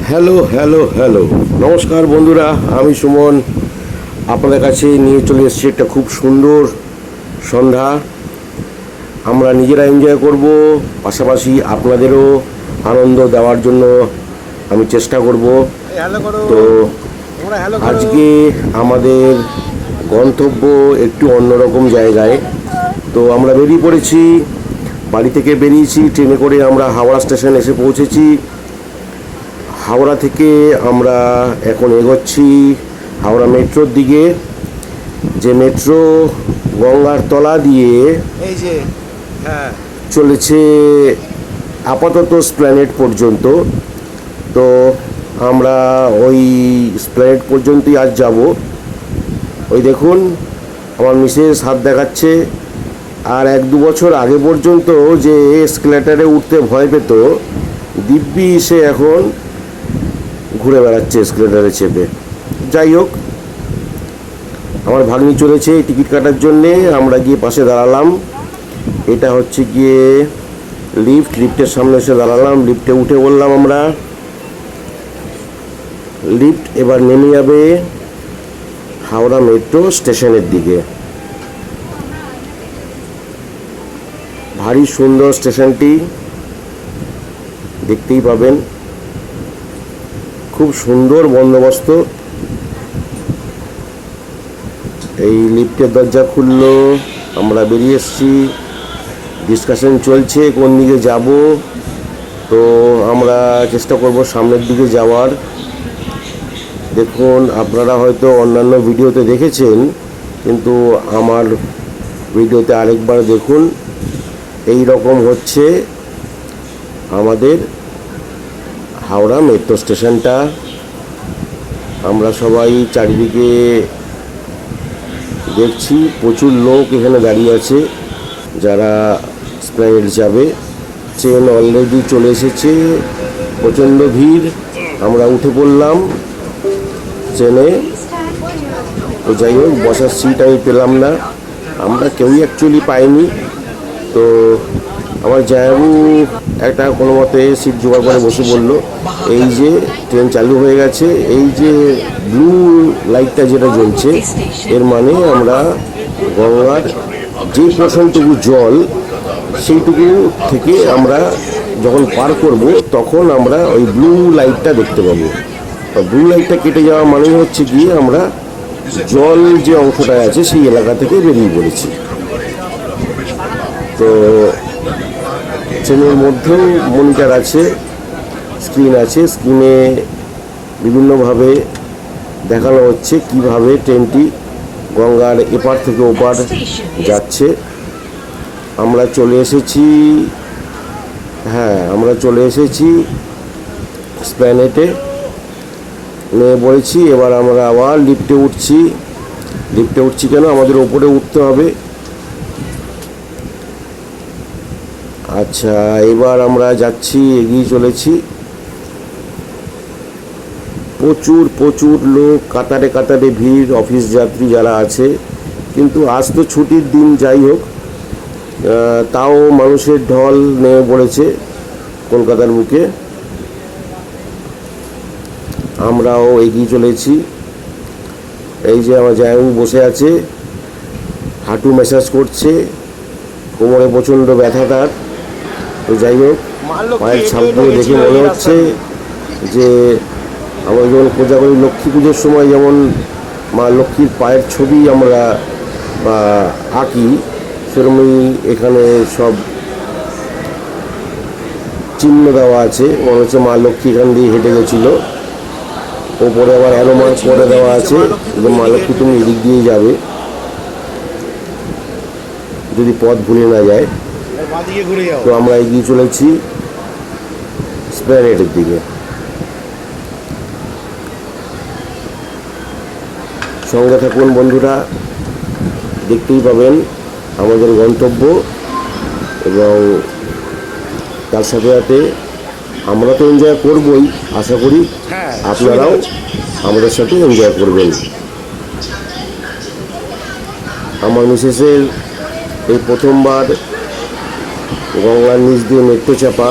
Hello hello hello, নমস্কার বন্ধুরা, আমি সুমন আপনাদের কাছে নিয়ে চলে এসেছি একটা খুব সুন্দর সন্ধ্যা। আমরা নিজেরা এনজয় করব, পাশাপাশি আপনাদেরও আনন্দ দেওয়ার জন্য আমি চেষ্টা করব। তো আজকে আমাদের গন্তব্য একটু অন্যরকম জায়গায়। তো আমরা বেরিয়ে পড়েছি, বাড়ি থেকে বেরিয়েছি ট্রেনে করে, আমরা হাওড়া স্টেশন এসে পৌঁছেছি। হাওড়া থেকে আমরা এখন এগোচ্ছি হাওড়া মেট্রোর দিকে, যে মেট্রো গঙ্গার তলা দিয়ে চলেছে আপাতত স্প্ল্যানেড পর্যন্ত। তো আমরা ওই স্প্ল্যানেড পর্যন্তই আজ যাব। ওই দেখুন আমার মিসেস হাত দেখাচ্ছে। আর 1-2 বছর আগে পর্যন্ত যে এসকেলেটারে উঠতে ভয় পেত, দিব্যি সে এখন ঘুরে বেড়াচ্ছে এসকেলেটারে চেপে। যাই হোক, আমার ভাগ্নি চলেছে টিকিট কাটার জন্যে। আমরা গিয়ে পাশে দাঁড়ালাম। এটা হচ্ছে গিয়ে লিফটের সামনে এসে দাঁড়ালাম। লিফটে উঠে বললাম আমরা। লিফট এবার নেমে যাবে হাওড়া মেট্রো স্টেশনের দিকে। ভারী সুন্দর স্টেশনটি, দেখতেই পাবেন। খুব সুন্দর বন্দোবস্ত। এই লিফটের দরজা খুললো, আমরা বেরিয়ে এসেছি। ডিসকাশন চলছে কোন দিকে যাব। তো আমরা চেষ্টা করব সামনের দিকে যাওয়ার। দেখুন, আপনারা হয়তো অন্যান্য ভিডিওতে দেখেছেন, কিন্তু আমার ভিডিওতে আরেকবার দেখুন। এই রকম হচ্ছে আমাদের হাওড়া মেট্রো স্টেশনটা। আমরা সবাই চারিদিকে দেখছি, প্রচুর লোক এখানে দাঁড়িয়ে আছে যারা এসপ্ল্যানেড যাবে। ট্রেন অলরেডি চলে এসেছে, প্রচণ্ড ভিড়। আমরা উঠে পড়লাম ট্রেনে। তো যাই হোক, বসার সিট আমি পেলাম না, আমরা কেউই অ্যাকচুয়ালি পাইনি। তো আমার জায়াবু একটা কোনো মতে সিট জোগাড় করে বসে বললো, এই যে ট্রেন চালু হয়ে গেছে, এই যে ব্লু লাইটটা যেটা জ্বলছে, এর মানে আমরা গঙ্গার যে পোর্শনটুকু জল, সেইটুকু থেকে আমরা যখন পার করব তখন আমরা ওই ব্লু লাইটটা দেখতে পাবো। ব্লু লাইটটা কেটে যাওয়া মানে হচ্ছে গিয়ে আমরা জল যে অংশটা আছে সেই এলাকা থেকে বেরিয়ে পড়েছি। তো ট্রেনের মধ্যেও মনিটর আছে, স্ক্রিন আছে। স্ক্রিনে বিভিন্নভাবে দেখানো হচ্ছে কিভাবে ট্রেনটি গঙ্গার এপার থেকে ওপার যাচ্ছে। আমরা চলে এসেছি এসপ্ল্যানেডে, নেমে পড়েছি। এবার আমরা আবার লিফটে উঠছি কেন, আমাদের ওপরে উঠতে হবে। আচ্ছা, এবার আমরা যাচ্ছি, এগিয়ে চলেছি। প্রচুর লোক, কাতারে কাতারে ভিড়, অফিস যাত্রী যারা আছে। কিন্তু আজ তো ছুটির দিন, যাই হোক, তাও মানুষের ঢল নেমে পড়েছে কলকাতার বুকে। আমরাও এগিয়ে চলেছি। এই যে আমার জায়গা বসে আছে, হাঁটু ম্যাসাজ করছে, কোমরে প্রচণ্ড ব্যথা তার। তো যাই হোক, পায়ের ছাপগুলো দেখে মনে হচ্ছে যে আমরা যেমন কোজাগরী লক্ষ্মী পুজোর সময় যেমন মা লক্ষ্মীর পায়ের ছবি আমরা আঁকি, সেরকমই এখানে সব চিহ্ন দেওয়া আছে। মনে হচ্ছে মা লক্ষ্মী এখান দিয়ে হেঁটে গেছিলো। ওপরে আবার অ্যারো মার্ক করে দেওয়া আছে যে মা লক্ষ্মী তুমি এদিক দিয়ে যাবে, যদি পথ ভুলে না যায়। তো আমরা এগিয়ে চলেছি এসপ্ল্যানেডের দিকে। সঙ্গে থাকুন বন্ধুরা, দেখতেই পাবেন আমাদের গন্তব্য। এবং তার সাথে সাথে আমরা তো এনজয় করবই, আশা করি আপনারাও আমাদের সাথে এনজয় করবেন। আমার মিসেসের এই প্রথমবার গঙ্গার নিচ দিয়ে মেট্রো চাপা।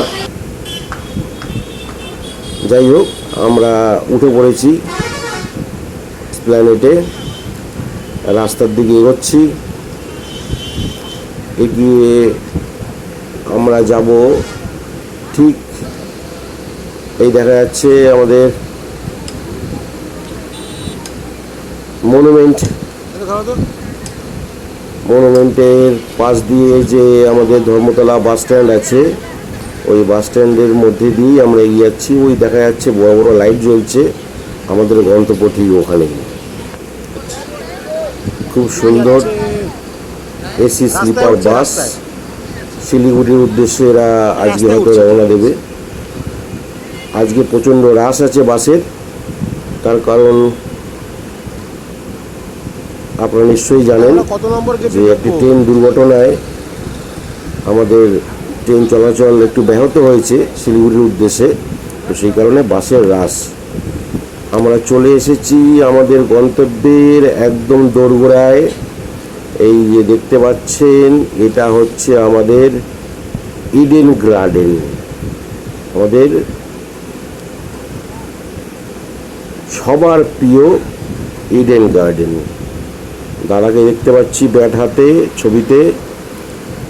যাই হোক, আমরা উঠে পড়েছি প্ল্যানেটে, রাস্তার দিকে এগোচ্ছি। এগিয়ে আমরা যাব, ঠিক এই দেখা যাচ্ছে আমাদের মনুমেন্টের পাশ দিয়ে যে আমাদের ধর্মতলা বাস স্ট্যান্ড আছে, ওই বাস স্ট্যান্ডের মধ্যে দিয়েই আমরা এগিয়ে যাচ্ছি। ওই দেখা যাচ্ছে বড় বড় লাইট জ্বলছে, আমাদের গন্তব্য ঠিক ওখানে। খুব সুন্দর এসি স্লিপার বাস, শিলিগুড়ির উদ্দেশ্যে এরা আজকে হয়তো রওনা দেবে। আজকে প্রচণ্ড রাশ আছে বাসের, তার কারণ আপনারা নিশ্চয়ই জানেন যে একটি ট্রেন দুর্ঘটনায় আমাদের ট্রেন চলাচল একটু ব্যাহত হয়েছে শিলিগুড়ির উদ্দেশ্যে, তো সেই কারণে বাসের রাশ। আমরা চলে এসেছি আমাদের গন্তব্যের একদম দোরগোড়ায়। এই যে দেখতে পাচ্ছেন, এটা হচ্ছে আমাদের ইডেন গার্ডেন, আমাদের সবার প্রিয় ইডেন গার্ডেন। দাদাকে দেখতে পাচ্ছি ব্যাট হাতে ছবিতে,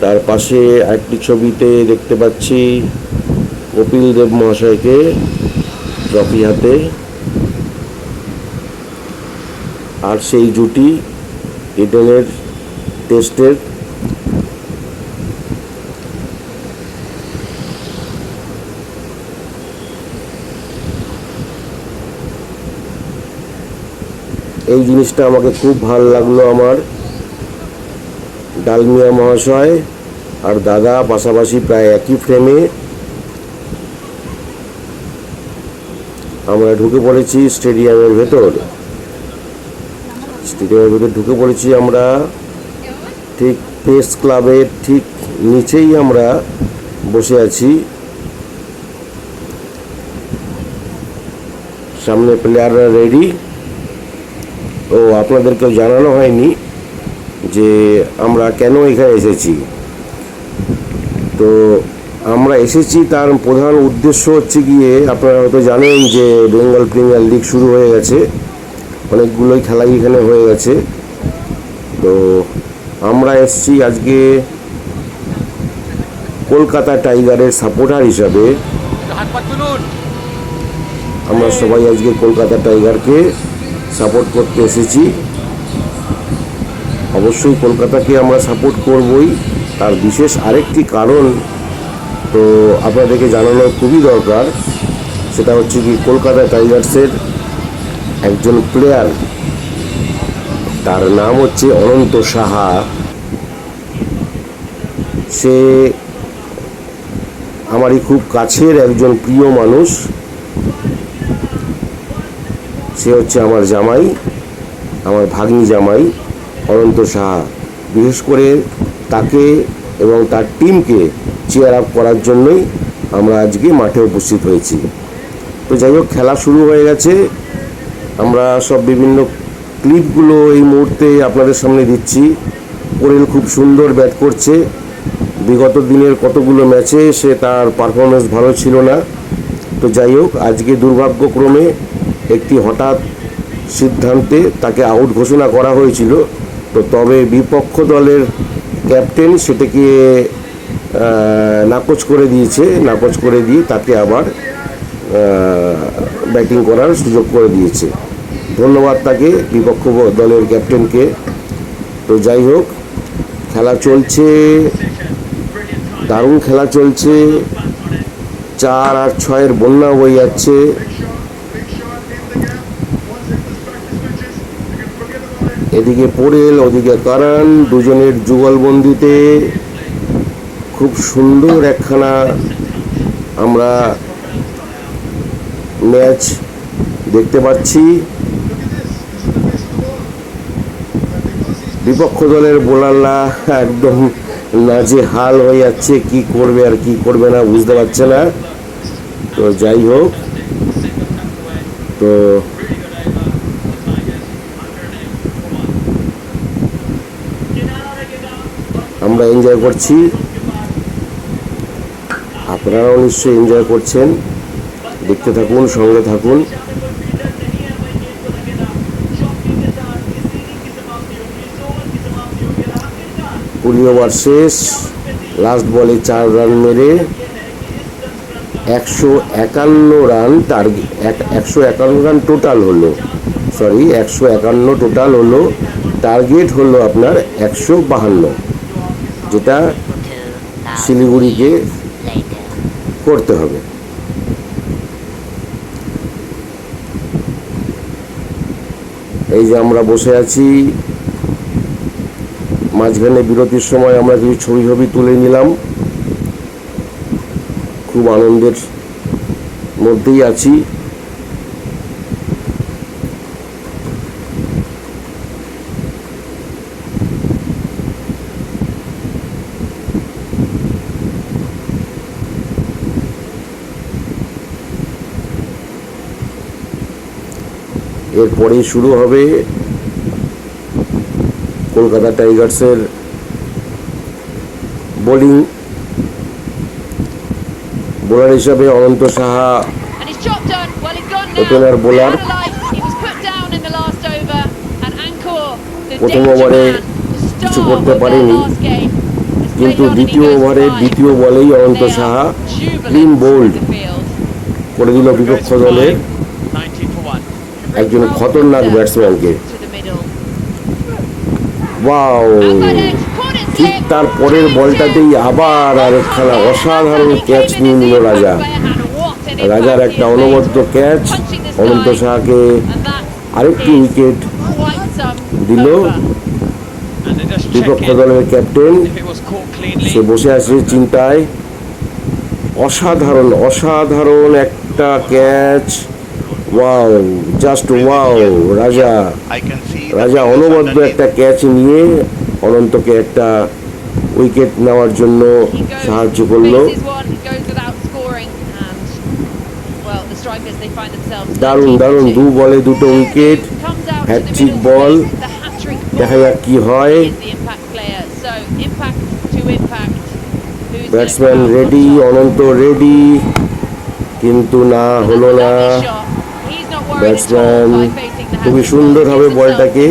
তার পাশে আরেকটি ছবিতে দেখতে পাচ্ছি কপিল দেব মহাশয়কে ট্রফি হাতে, আর সেই জুটি ইডেনের টেস্টের। এই জিনিসটা আমাকে খুব ভালো লাগলো। আমার ডালমিয়া মহাশয় আর দাদা পাশাপাশি প্রায় একই ফ্রেমে। আমরা ঢুকে পড়েছি স্টেডিয়ামের ভেতর। ঢুকে পড়েছি আমরা ঠিক প্রেস ক্লাবের ঠিক নিচেই আমরা বসে আছি। সামনে প্লেয়াররা রেডি। ও আপনাদেরকেও জানানো হয়নি যে আমরা কেন এখানে এসেছি। তো আমরা এসেছি তার প্রধান উদ্দেশ্য হচ্ছে গিয়ে, আপনারা হয়তো জানেন যে বেঙ্গল প্রিমিয়ার লিগ শুরু হয়ে গেছে, অনেকগুলোই খেলাই এখানে হয়ে গেছে। তো আমরা এসেছি আজকে কলকাতা টাইগারের সাপোর্টার হিসাবে। আমরা সবাই আজকে কলকাতা টাইগারকে সাপোর্ট করতে এসেছি। অবশ্যই কলকাতাকে আমরা সাপোর্ট করবই, তার বিশেষ আরেকটি কারণ তো আপনাদেরকে জানানো খুবই দরকার। সেটা হচ্ছে কি, কলকাতা টাইগার্সের একজন প্লেয়ার, তার নাম হচ্ছে অনন্ত সাহা। সে আমারই খুব কাছের একজন প্রিয় মানুষ। সে হচ্ছে আমার জামাই, আমার ভাগ্নি জামাই অনন্ত সাহা। বিশেষ করে তাকে এবং তার টিমকে চেয়ার আপ করার জন্যই আমরা আজকে মাঠে উপস্থিত হয়েছি। তো যাই হোক, খেলা শুরু হয়ে গেছে। আমরা সব বিভিন্ন ক্লিপগুলো এই মুহূর্তে আপনাদের সামনে দিচ্ছি। কোরেল খুব সুন্দর ব্যাট করছে। বিগত দিনের কতগুলো ম্যাচে সে তার পারফরমেন্স ভালো ছিল না। তো যাই হোক, আজকে দুর্ভাগ্যক্রমে একটি হঠাৎ সিদ্ধান্তে তাকে আউট ঘোষণা করা হয়েছিল। তো তবে বিপক্ষ দলের ক্যাপ্টেন সেটাকে নাকচ করে দিয়েছে। নাকচ করে দিয়ে তাকে আবার ব্যাটিং করার সুযোগ করে দিয়েছে। ধন্যবাদ তাকে, বিপক্ষ দলের ক্যাপ্টেনকে। তো যাই হোক, খেলা চলছে, দারুণ খেলা চলছে। 4 আর 6-এর বন্যা বয়ে যাচ্ছে। এদিকে পোরেল, ওদিকে কারণ, দুজনের যুগলবন্দিতে খুব সুন্দর একখানা আমরা ম্যাচ দেখতে পাচ্ছি। বিপক্ষ দলের বোলাররা একদম নাজেহাল হয়ে যাচ্ছে, কি করবে আর কি করবে না বুঝতে পারছে না। তো যাই হোক, তো আমরা এনজয় করছি, আপনারাও নিশ্চয়ই এনজয় করছেন। দেখতে থাকুন, সঙ্গে থাকুন। 20 ওভার শেষ, লাস্ট বলে 4 রান মেরে 151 রান টার্গেট, 151 রান টোটাল হলো, 151 টোটাল হলো, টার্গেট হলো আপনার 152, যেটা শিলিগুড়িকে করতে হবে। এই যে আমরা বসে আছি, মাঝখানে বিরতির সময় আমরা কিছু ছবি তুলে নিলাম, খুব আনন্দের মধ্যেই আছি। এরপরেই শুরু হবে কলকাতা টাইগার্সের বোলিং। বোলার হিসাবে অনন্ত সাহা ওপেনার বোলার। প্রথম ওভারে কিছু করতে পারেনি, কিন্তু দ্বিতীয় ওভারে দ্বিতীয় বলেই অনন্ত সাহা ক্লিন বোল্ড করে দিল বিপক্ষ দলের একজন খতরনাক ব্যাটসম্যানকে। ওয়াও, ঠিক তার পরের বলটাতেই আবার আরেকখানা অসাধারণ ক্যাচ নিয়ে নিল রাজার একটা অনবদ্য ক্যাচ অনন্ত সাহাকে আরেকটি উইকেট দিল। বিপক্ষ দলের ক্যাপ্টেন সে বসে আছে চিন্তায়। অসাধারণ একটা ক্যাচ, ওয়াও, জাস্ট ওয়াও। রাজা অনবদ্য একটা ক্যাচ নিয়ে অনন্তকে একটা উইকেট নেওয়ার জন্য সাহায্য করলো। দারুণ 2 বলে 2 উইকেট, হ্যাটট্রিক বল। দেখা যাক কি হয়। ব্যাটসম্যান রেডি, অনন্ত রেডি, কিন্তু না, হলো না। ব্যাটসম্যান খুবই সুন্দরভাবে বলটাকে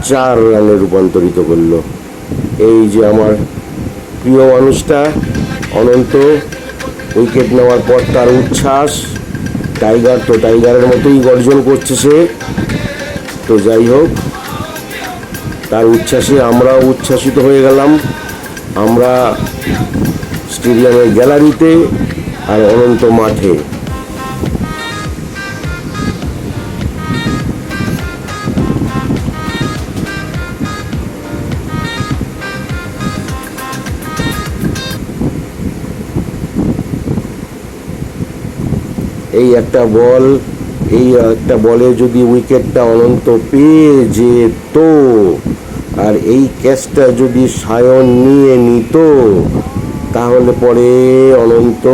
4 রানে রূপান্তরিত করলো। এই যে আমার প্রিয় মানুষটা অনন্ত, উইকেট নেওয়ার পর তার উচ্ছ্বাস, টাইগারের মতোই গর্জন করছে সে। তো যাই হোক, তার উচ্ছ্বাসে আমরাও উচ্ছ্বাসিত হয়ে গেলাম। আমরা স্টেডিয়ামের গ্যালারিতে আর অনন্ত মাঠে। এই একটা বলে যদি উইকেটটা অনন্ত পেয়ে যেত আর এই ক্যাচটা যদি সায়ন নিয়ে নিত, তাহলে পরে অনন্ত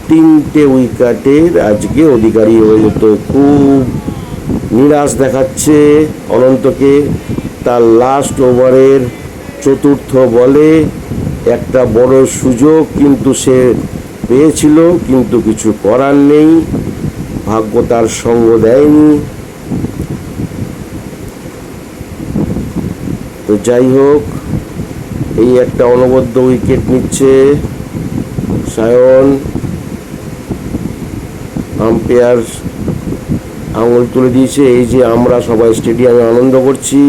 3টে উইকেটের আজকে অধিকারী হয়ে যেত। খুব নিরাশ দেখাচ্ছে অনন্তকে। তার লাস্ট ওভারের 4র্থ বলে একটা বড় সুযোগ কিন্তু সে পেয়েছিল, কিন্তু কিছু করার নেই, ভাগ্য তার সঙ্গ দেয়নি। তো যাই হোক, এই একটা অনবদ্য উইকেট নিচ্ছে সায়ন। আম্পায়ার আঙুল তুলে দিয়েছে। এই যে আমরা সবাই স্টেডিয়ামে আনন্দ করছি,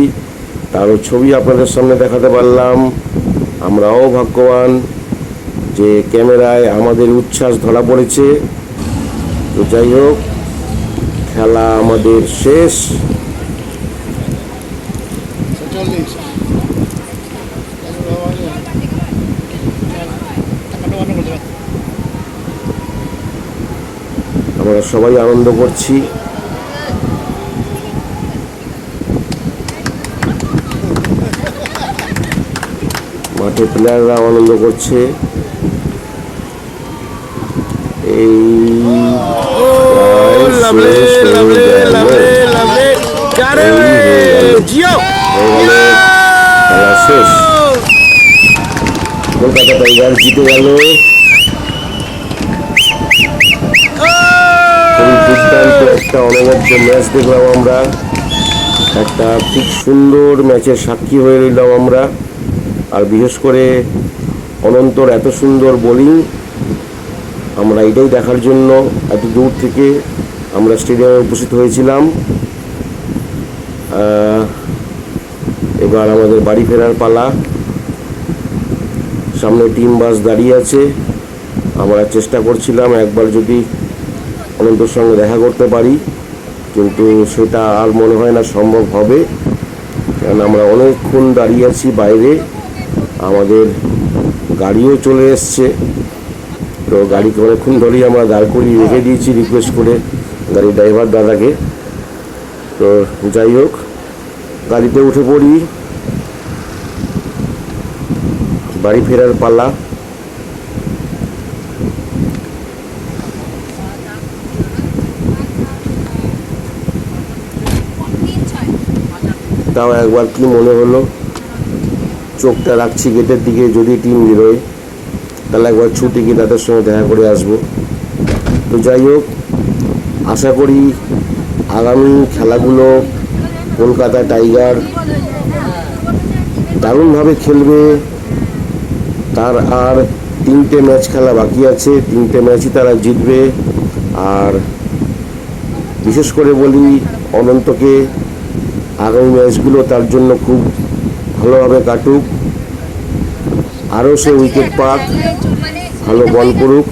তারও ছবি আপনাদের সামনে দেখাতে পারলাম। আমরাও ভাগ্যবান যে ক্যামেরায় আমাদের উচ্ছ্বাস ধরা পড়েছে। তো যাই হোক, খেলা আমাদের শেষ। আমরা সবাই আনন্দ করছি। মাঠে প্লেয়াররা আনন্দ করছে। এই শেষ, কলকাতা টাইগার জিতে গেল। একটা অনবদ্য ম্যাচ দেখলাম আমরা, একটা খুব সুন্দর ম্যাচের সাক্ষী হয়ে রইলাম আমরা। আর বিশেষ করে অনন্তর এত সুন্দর বোলিং, আমরা এটাই দেখার জন্য এত দূর থেকে আমরা স্টেডিয়ামে উপস্থিত হয়েছিলাম। এবার আমাদের বাড়ি ফেরার পালা। সামনে টিম বাস দাঁড়িয়ে আছে। আমরা চেষ্টা করছিলাম একবার যদি অনন্তর সঙ্গে দেখা করতে পারি, কিন্তু সেটা আর মনে হয় না সম্ভব হবে, কারণ আমরা অনেকক্ষণ দাঁড়িয়ে আছি বাইরে। আমাদের গাড়িও চলে এসছে, তো গাড়িকে অনেকক্ষণ ধরেই আমরা দাঁড় করিয়ে রেখে দিয়েছি রিকোয়েস্ট করে গাড়ির ড্রাইভার দাদাকে। তো যাই হোক, গাড়িতে উঠে পড়ি, বাড়ি ফেরার পালা। তাও একবার কি মনে হলো, চোখটা রাখছি গেটের দিকে, যদি টিম বেরোয় তাহলে একবার ছুটে গিয়ে তাদের সঙ্গে দেখা করে আসবো। তো যাই হোক, আশা করি আগামী খেলাগুলো কলকাতা টাইগার দারুণভাবে খেলবে। তার আর 3টে ম্যাচ খেলা বাকি আছে, 3টে ম্যাচই তারা জিতবে। আর বিশেষ করে বলি, অনন্তকে আগামী ম্যাচগুলো তার জন্য খুব ভালোভাবে কাটুক, আরও সে উইকেট পাক, ভালো বল করুক।